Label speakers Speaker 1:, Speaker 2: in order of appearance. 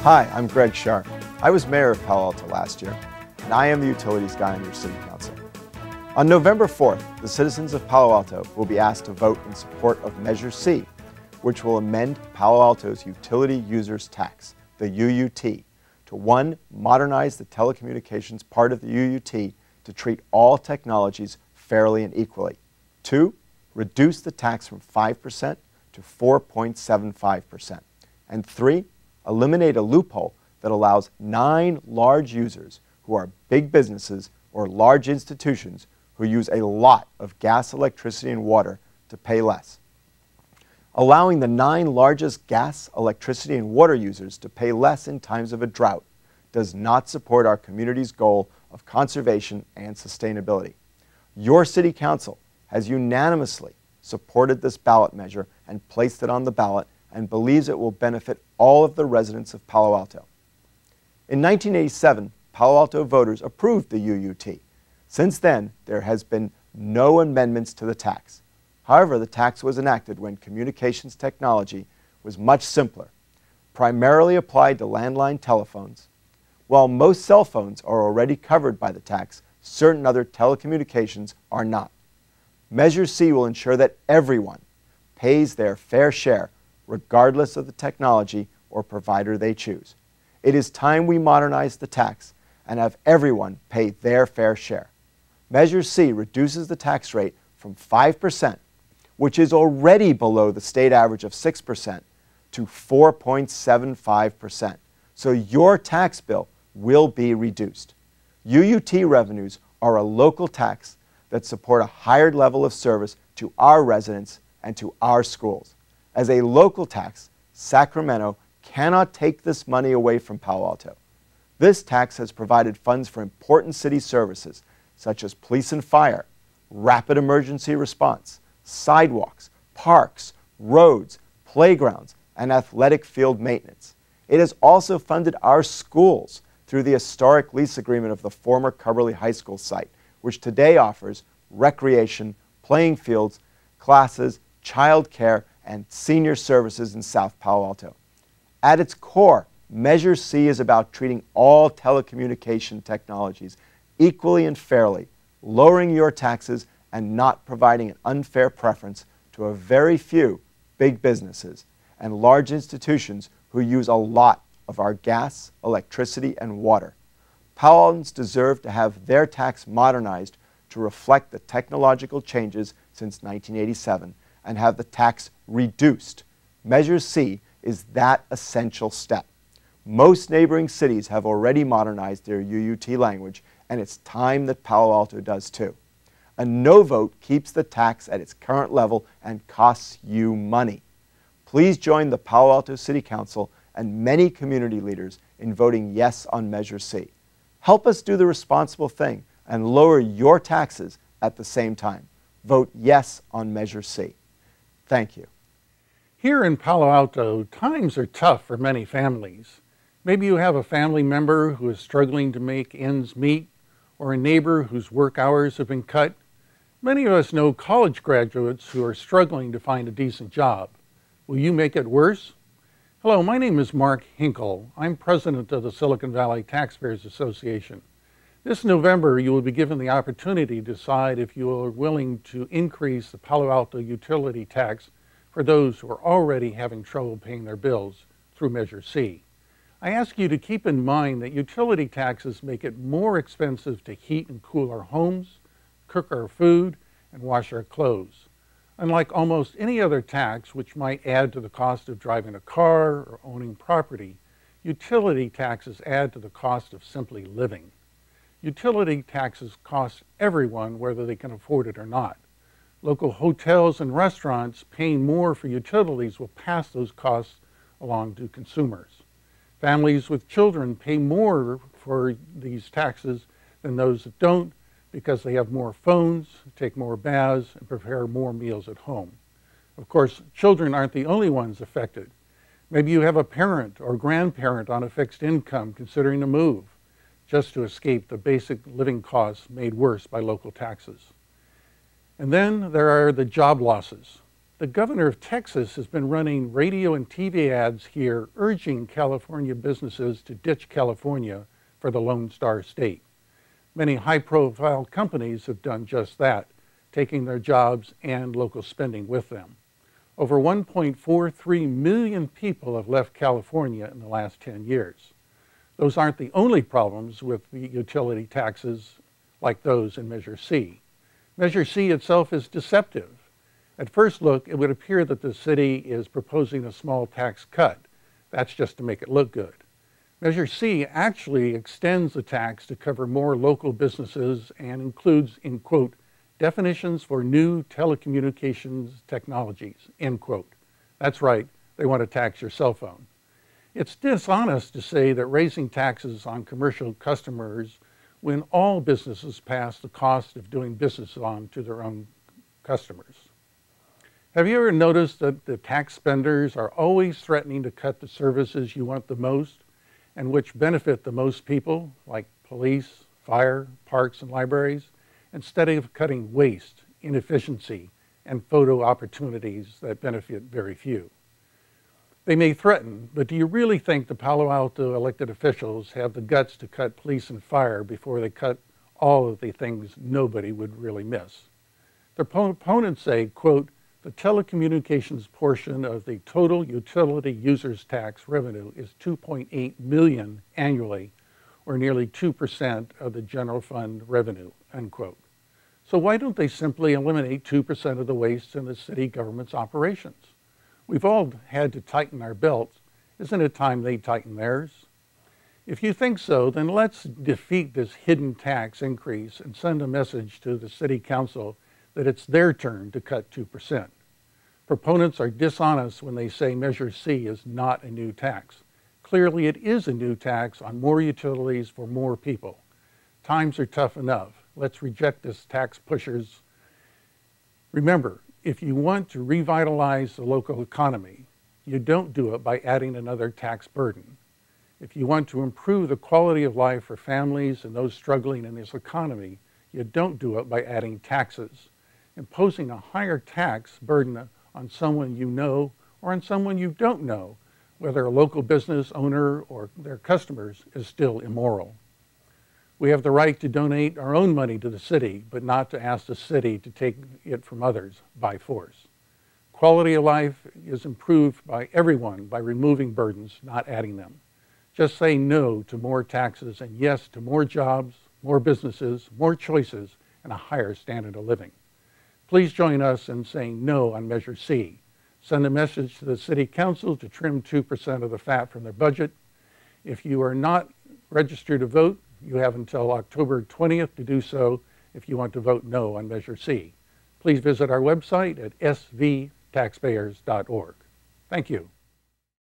Speaker 1: Hi, I'm Greg Sharp. I was mayor of Palo Alto last year, and I am the utilities guy on your city council. On November 4th, the citizens of Palo Alto will be asked to vote in support of Measure C, which will amend Palo Alto's utility users tax, the UUT, to 1, modernize the telecommunications part of the UUT to treat all technologies fairly and equally. 2, reduce the tax from 5% to 4.75%. And 3, eliminate a loophole that allows 9 large users who are big businesses or large institutions who use a lot of gas, electricity, and water to pay less. Allowing the 9 largest gas, electricity, and water users to pay less in times of a drought does not support our community's goal of conservation and sustainability. Your City Council has unanimously supported this ballot measure and placed it on the ballot and believes it will benefit all of the residents of Palo Alto. In 1987, Palo Alto voters approved the UUT. Since then, there has been no amendments to the tax. However, the tax was enacted when communications technology was much simpler, primarily applied to landline telephones. While most cell phones are already covered by the tax, certain other telecommunications are not. Measure C will ensure that everyone pays their fair share, regardless of the technology or provider they choose. It is time we modernize the tax and have everyone pay their fair share. Measure C reduces the tax rate from 5%, which is already below the state average of 6%, to 4.75%. So your tax bill will be reduced. UUT revenues are a local tax that support a higher level of service to our residents and to our schools. As a local tax, Sacramento cannot take this money away from Palo Alto. This tax has provided funds for important city services such as police and fire, rapid emergency response, sidewalks, parks, roads, playgrounds, and athletic field maintenance. It has also funded our schools through the historic lease agreement of the former Cubberley High School site, which today offers recreation, playing fields, classes, child care, and senior services in South Palo Alto. At its core, Measure C is about treating all telecommunication technologies equally and fairly, lowering your taxes and not providing an unfair preference to a very few big businesses and large institutions who use a lot of our gas, electricity, and water. Palo Altans deserve to have their tax modernized to reflect the technological changes since 1987 and have the tax reduced. Measure C is that essential step. Most neighboring cities have already modernized their UUT language, and it's time that Palo Alto does too. A no vote keeps the tax at its current level and costs you money. Please join the Palo Alto City Council and many community leaders in voting yes on Measure C. Help us do the responsible thing and lower your taxes at the same time. Vote yes on Measure C. Thank you.
Speaker 2: Here in Palo Alto, times are tough for many families. Maybe you have a family member who is struggling to make ends meet, or a neighbor whose work hours have been cut. Many of us know college graduates who are struggling to find a decent job. Will you make it worse? Hello, my name is Mark Hinkle. I'm president of the Silicon Valley Taxpayers Association. This November, you will be given the opportunity to decide if you are willing to increase the Palo Alto utility tax for those who are already having trouble paying their bills through Measure C. I ask you to keep in mind that utility taxes make it more expensive to heat and cool our homes, cook our food, and wash our clothes. Unlike almost any other tax, which might add to the cost of driving a car or owning property, utility taxes add to the cost of simply living. Utility taxes cost everyone whether they can afford it or not. Local hotels and restaurants paying more for utilities will pass those costs along to consumers. Families with children pay more for these taxes than those that don't because they have more phones, take more baths, and prepare more meals at home. Of course, children aren't the only ones affected. Maybe you have a parent or grandparent on a fixed income considering a move, just to escape the basic living costs made worse by local taxes. And then there are the job losses. The governor of Texas has been running radio and TV ads here urging California businesses to ditch California for the Lone Star State. Many high-profile companies have done just that, taking their jobs and local spending with them. Over 1.43 million people have left California in the last 10 years. Those aren't the only problems with the utility taxes like those in Measure C. Measure C itself is deceptive. At first look, it would appear that the city is proposing a small tax cut. That's just to make it look good. Measure C actually extends the tax to cover more local businesses and includes, in quote, definitions for new telecommunications technologies, end quote. That's right, they want to tax your cell phone. It's dishonest to say that raising taxes on commercial customers when all businesses pass the cost of doing business on to their own customers. Have you ever noticed that the tax spenders are always threatening to cut the services you want the most and which benefit the most people, like police, fire, parks, and libraries, instead of cutting waste, inefficiency, and photo opportunities that benefit very few? They may threaten, but do you really think the Palo Alto elected officials have the guts to cut police and fire before they cut all of the things nobody would really miss? Their opponents say, quote, the telecommunications portion of the total utility users tax revenue is $2.8 million annually, or nearly 2% of the general fund revenue, unquote. So why don't they simply eliminate 2% of the waste in the city government's operations? We've all had to tighten our belts. Isn't it time they tighten theirs? If you think so, then let's defeat this hidden tax increase and send a message to the city council that it's their turn to cut 2%. Proponents are dishonest when they say Measure C is not a new tax. Clearly it is a new tax on more utilities for more people. Times are tough enough. Let's reject this tax pushers. Remember, if you want to revitalize the local economy, you don't do it by adding another tax burden. If you want to improve the quality of life for families and those struggling in this economy, you don't do it by adding taxes. Imposing a higher tax burden on someone you know or on someone you don't know, whether a local business owner or their customers, is still immoral. We have the right to donate our own money to the city, but not to ask the city to take it from others by force. Quality of life is improved by everyone by removing burdens, not adding them. Just say no to more taxes and yes to more jobs, more businesses, more choices, and a higher standard of living. Please join us in saying no on Measure C. Send a message to the City Council to trim 2% of the fat from their budget. If you are not registered to vote, you have until October 20th to do so if you want to vote no on Measure C. Please visit our website at svtaxpayers.org. Thank you.